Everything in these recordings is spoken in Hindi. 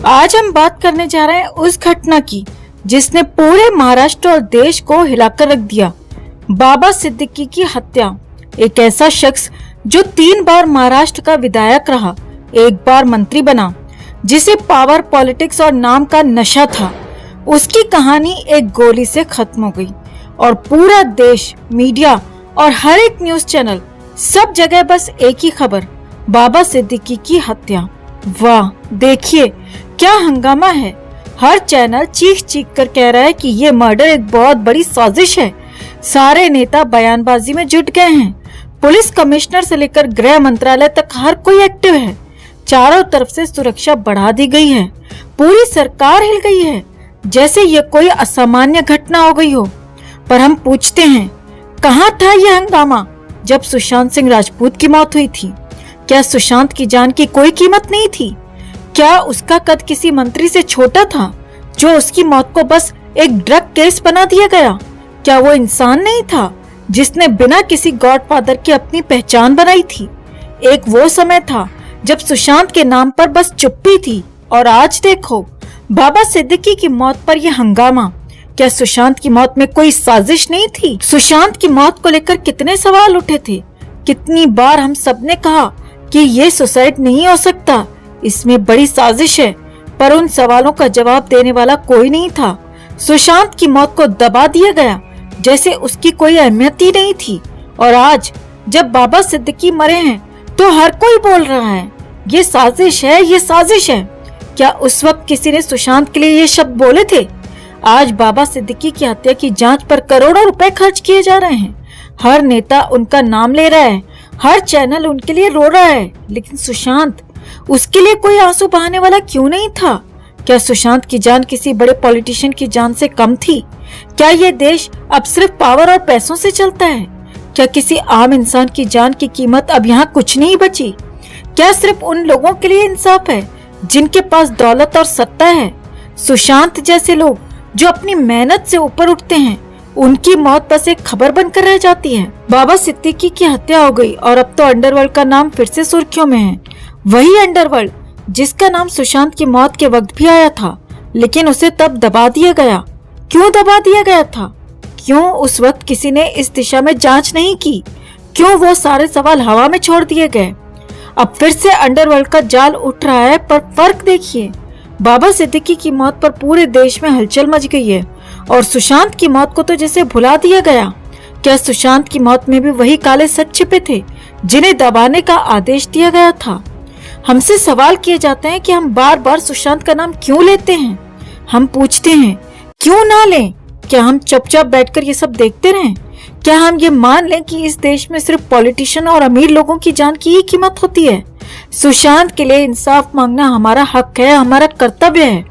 आज हम बात करने जा रहे हैं उस घटना की जिसने पूरे महाराष्ट्र और देश को हिलाकर रख दिया। बाबा सिद्दीकी की हत्या। एक ऐसा शख्स जो 3 बार महाराष्ट्र का विधायक रहा, 1 बार मंत्री बना, जिसे पावर, पॉलिटिक्स और नाम का नशा था, उसकी कहानी एक गोली से खत्म हो गई और पूरा देश, मीडिया और हर एक न्यूज चैनल, सब जगह बस एक ही खबर, बाबा सिद्दीकी की हत्या। वाह, देखिए क्या हंगामा है। हर चैनल चीख चीख कर कह रहा है कि ये मर्डर एक बहुत बड़ी साजिश है। सारे नेता बयानबाजी में जुट गए हैं। पुलिस कमिश्नर से लेकर गृह मंत्रालय तक हर कोई एक्टिव है। चारों तरफ से सुरक्षा बढ़ा दी गई है। पूरी सरकार हिल गई है, जैसे ये कोई असामान्य घटना हो गई हो। पर हम पूछते हैं, कहाँ था यह हंगामा जब सुशांत सिंह राजपूत की मौत हुई थी? क्या सुशांत की जान की कोई कीमत नहीं थी? क्या उसका कद किसी मंत्री से छोटा था जो उसकी मौत को बस एक ड्रग केस बना दिया गया? क्या वो इंसान नहीं था जिसने बिना किसी गॉडफादर की अपनी पहचान बनाई थी? एक वो समय था जब सुशांत के नाम पर बस चुप्पी थी, और आज देखो बाबा सिद्दीकी की मौत पर यह हंगामा। क्या सुशांत की मौत में कोई साजिश नहीं थी? सुशांत की मौत को लेकर कितने सवाल उठे थे। कितनी बार हम सबने कहा कि ये सुसाइड नहीं हो सकता, इसमें बड़ी साजिश है, पर उन सवालों का जवाब देने वाला कोई नहीं था। सुशांत की मौत को दबा दिया गया जैसे उसकी कोई अहमियत ही नहीं थी। और आज जब बाबा सिद्दीकी मरे हैं तो हर कोई बोल रहा है ये साजिश है, ये साजिश है। क्या उस वक्त किसी ने सुशांत के लिए ये शब्द बोले थे? आज बाबा सिद्दीकी की हत्या की जांच पर करोड़ों रुपए खर्च किए जा रहे हैं। हर नेता उनका नाम ले रहा है, हर चैनल उनके लिए रो रहा है, लेकिन सुशांत, उसके लिए कोई आंसू बहाने वाला क्यों नहीं था? क्या सुशांत की जान किसी बड़े पॉलिटिशियन की जान से कम थी? क्या ये देश अब सिर्फ पावर और पैसों से चलता है? क्या किसी आम इंसान की जान की कीमत अब यहाँ कुछ नहीं बची? क्या सिर्फ उन लोगों के लिए इंसाफ है जिनके पास दौलत और सत्ता है? सुशांत जैसे लोग जो अपनी मेहनत से ऊपर उठते हैं, उनकी मौत बस एक खबर बनकर रह जाती है। बाबा सिद्दीकी की हत्या हो गई और अब तो अंडरवर्ल्ड का नाम फिर से सुर्खियों में है। वही अंडरवर्ल्ड जिसका नाम सुशांत की मौत के वक्त भी आया था, लेकिन उसे तब दबा दिया गया। क्यों दबा दिया गया था? क्यों उस वक्त किसी ने इस दिशा में जांच नहीं की? क्यों वो सारे सवाल हवा में छोड़ दिए गए? अब फिर से अंडरवर्ल्ड का जाल उठ रहा है, पर फर्क देखिए, बाबा सिद्दीकी की मौत पर पूरे देश में हलचल मच गई है और सुशांत की मौत को तो जैसे भुला दिया गया। क्या सुशांत की मौत में भी वही काले सच छिपे थे जिन्हें दबाने का आदेश दिया गया था? हमसे सवाल किए जाते हैं कि हम बार बार सुशांत का नाम क्यों लेते हैं। हम पूछते हैं, क्यों ना लें? क्या हम चुपचाप बैठकर ये सब देखते रहें? क्या हम ये मान लें कि इस देश में सिर्फ पॉलिटिशियन और अमीर लोगों की जान की ही कीमत होती है? सुशांत के लिए इंसाफ मांगना हमारा हक है, हमारा कर्तव्य है।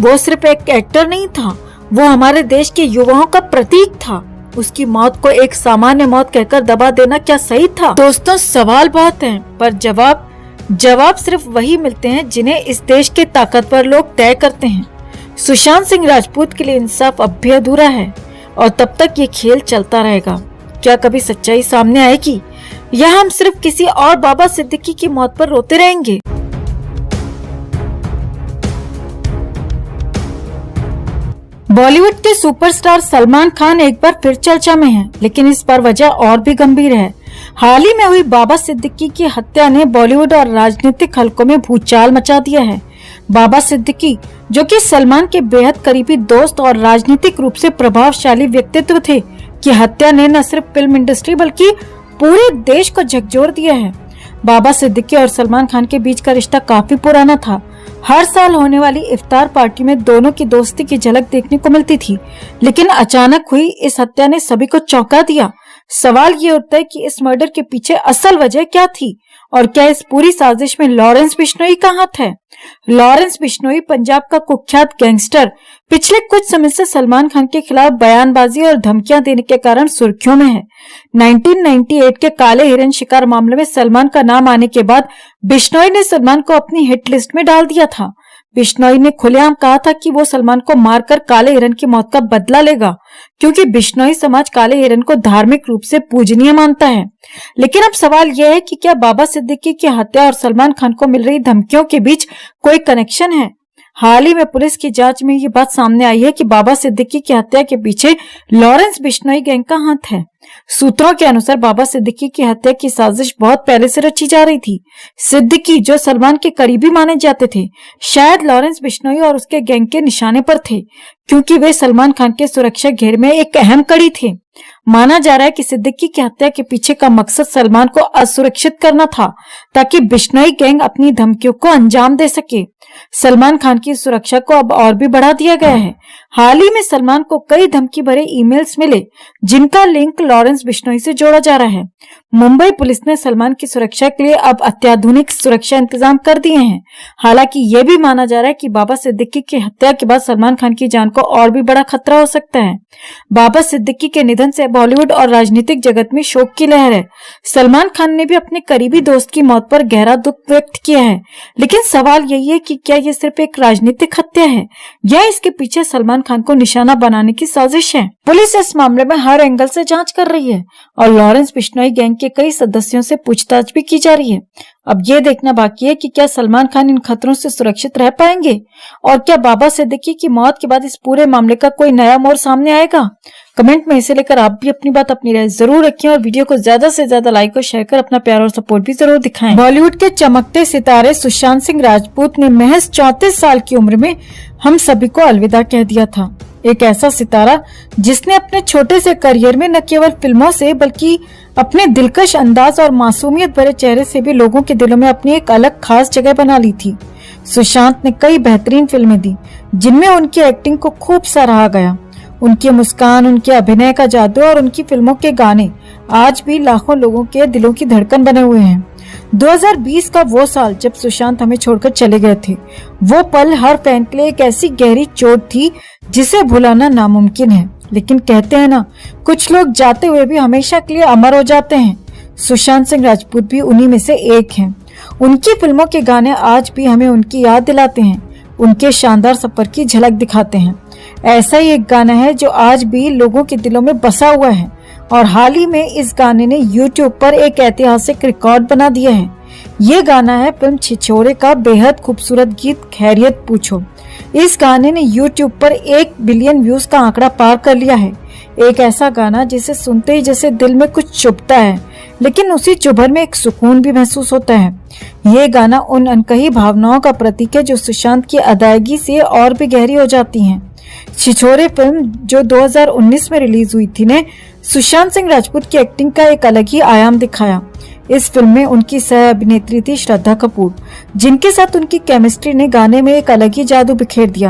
वो सिर्फ एक एक्टर नहीं था, वो हमारे देश के युवाओं का प्रतीक था। उसकी मौत को एक सामान्य मौत कहकर दबा देना क्या सही था? दोस्तों, सवाल बहुत हैं, पर जवाब सिर्फ वही मिलते हैं जिन्हें इस देश के ताकतवर लोग तय करते हैं। सुशांत सिंह राजपूत के लिए इंसाफ अब भी अधूरा है और तब तक ये खेल चलता रहेगा। क्या कभी सच्चाई सामने आएगी या हम सिर्फ किसी और बाबा सिद्दीकी की मौत पर रोते रहेंगे? बॉलीवुड के सुपरस्टार सलमान खान एक बार फिर चर्चा में हैं, लेकिन इस पर वजह और भी गंभीर है। हाल ही में हुई बाबा सिद्दीकी की हत्या ने बॉलीवुड और राजनीतिक हलकों में भूचाल मचा दिया है। बाबा सिद्दीकी, जो कि सलमान के बेहद करीबी दोस्त और राजनीतिक रूप से प्रभावशाली व्यक्तित्व थे, की हत्या ने न सिर्फ फिल्म इंडस्ट्री बल्कि पूरे देश को झकझोर दिया है। बाबा सिद्दीकी और सलमान खान के बीच का रिश्ता काफी पुराना था। हर साल होने वाली इफ्तार पार्टी में दोनों की दोस्ती की झलक देखने को मिलती थी, लेकिन अचानक हुई इस हत्या ने सभी को चौंका दिया। सवाल ये उठता है कि इस मर्डर के पीछे असल वजह क्या थी और क्या इस पूरी साजिश में लॉरेंस बिश्नोई का हाथ है? लॉरेंस बिश्नोई पंजाब का कुख्यात गैंगस्टर पिछले कुछ समय से सलमान खान के खिलाफ बयानबाजी और धमकियां देने के कारण सुर्खियों में है। 1998 के काले हिरन शिकार मामले में सलमान का नाम आने के बाद बिश्नोई ने सलमान को अपनी हिट लिस्ट में डाल दिया था। बिश्नोई ने खुलेआम कहा था कि वो सलमान को मारकर काले हिरन की मौत का बदला लेगा, क्योंकि बिश्नोई समाज काले हिरन को धार्मिक रूप से पूजनीय मानता है। लेकिन अब सवाल यह है कि क्या बाबा सिद्दीकी की हत्या और सलमान खान को मिल रही धमकियों के बीच कोई कनेक्शन है? हाल ही में पुलिस की जांच में ये बात सामने आई है कि बाबा सिद्दीकी की हत्या के पीछे लॉरेंस बिश्नोई गैंग का हाथ है। सूत्रों के अनुसार बाबा सिद्दीकी की हत्या की साजिश बहुत पहले से रची जा रही थी। सिद्दीकी, जो सलमान के करीबी माने जाते थे, शायद लॉरेंस बिश्नोई और उसके गैंग के निशाने पर थे, क्योंकि वे सलमान खान के सुरक्षा घेरे में एक अहम कड़ी थे। माना जा रहा है कि सिद्दीकी की हत्या के पीछे का मकसद सलमान को असुरक्षित करना था, ताकि बिश्नोई गैंग अपनी धमकियों को अंजाम दे सके। सलमान खान की सुरक्षा को अब और भी बढ़ा दिया गया है। हाल ही में सलमान को कई धमकी भरे ईमेल्स मिले, जिनका लिंक लॉरेंस बिश्नोई से जोड़ा जा रहा है। मुंबई पुलिस ने सलमान की सुरक्षा के लिए अब अत्याधुनिक सुरक्षा इंतजाम कर दिए हैं। हालांकि यह भी माना जा रहा है कि बाबा सिद्दीकी की हत्या के बाद सलमान खान की जान को और भी बड़ा खतरा हो सकता है। बाबा सिद्दीकी के निधन से बॉलीवुड और राजनीतिक जगत में शोक की लहर है। सलमान खान ने भी अपने करीबी दोस्त की मौत पर गहरा दुख व्यक्त किया है, लेकिन सवाल यही है कि क्या यह सिर्फ एक राजनीतिक हत्या है या इसके पीछे सलमान खान को निशाना बनाने की साजिश है। पुलिस इस मामले में हर एंगल से जांच कर रही है और लॉरेंस बिश्नोई गैंग के कई सदस्यों से पूछताछ भी की जा रही है। अब ये देखना बाकी है कि क्या सलमान खान इन खतरों से सुरक्षित रह पाएंगे और क्या बाबा सिद्दीकी की मौत के बाद इस पूरे मामले का कोई नया मोड़ सामने आएगा। कमेंट में इसे लेकर आप भी अपनी बात, अपनी राय जरूर रखें और वीडियो को ज्यादा से ज्यादा लाइक और शेयर कर अपना प्यार और सपोर्ट भी जरूर दिखाएं। बॉलीवुड के चमकते सितारे सुशांत सिंह राजपूत ने महज 34 साल की उम्र में हम सभी को अलविदा कह दिया था। एक ऐसा सितारा जिसने अपने छोटे से करियर में न केवल फिल्मों से बल्कि अपने दिलकश अंदाज और मासूमियत भरे चेहरे से भी लोगों के दिलों में अपनी एक अलग खास जगह बना ली थी। सुशांत ने कई बेहतरीन फिल्में दी, जिनमें उनकी एक्टिंग को खूब सराहा गया। उनकी मुस्कान, उनके अभिनय का जादू और उनकी फिल्मों के गाने आज भी लाखों लोगों के दिलों की धड़कन बने हुए हैं। 2020 का वो साल जब सुशांत हमें छोड़कर चले गए थे, वो पल हर फैन के लिए एक ऐसी गहरी चोट थी जिसे भुलाना नामुमकिन है। लेकिन कहते हैं ना, कुछ लोग जाते हुए भी हमेशा के लिए अमर हो जाते हैं। सुशांत सिंह राजपूत भी उन्हीं में से एक हैं। उनकी फिल्मों के गाने आज भी हमें उनकी याद दिलाते हैं, उनके शानदार सफर की झलक दिखाते हैं। ऐसा ही एक गाना है जो आज भी लोगों के दिलों में बसा हुआ है और हाल ही में इस गाने ने YouTube पर एक ऐतिहासिक रिकॉर्ड बना दिया है। ये गाना है फिल्म छिछोरे का बेहद खूबसूरत गीत खैरियत पूछो। इस गाने ने YouTube पर 1 बिलियन व्यूज का आंकड़ा पार कर लिया है। एक ऐसा गाना जिसे सुनते ही जैसे दिल में कुछ चुभता है, लेकिन उसी चुभन में एक सुकून भी महसूस होता है। ये गाना उन अनकही भावनाओं का प्रतीक है जो सुशांत की अदायगी से और भी गहरी हो जाती हैं। छिछोरे फिल्म जो 2019 में रिलीज हुई थी ने सुशांत सिंह राजपूत की एक्टिंग का एक अलग ही आयाम दिखाया। इस फिल्म में उनकी सह अभिनेत्री थी श्रद्धा कपूर, जिनके साथ उनकी केमिस्ट्री ने गाने में एक अलग ही जादू बिखेर दिया।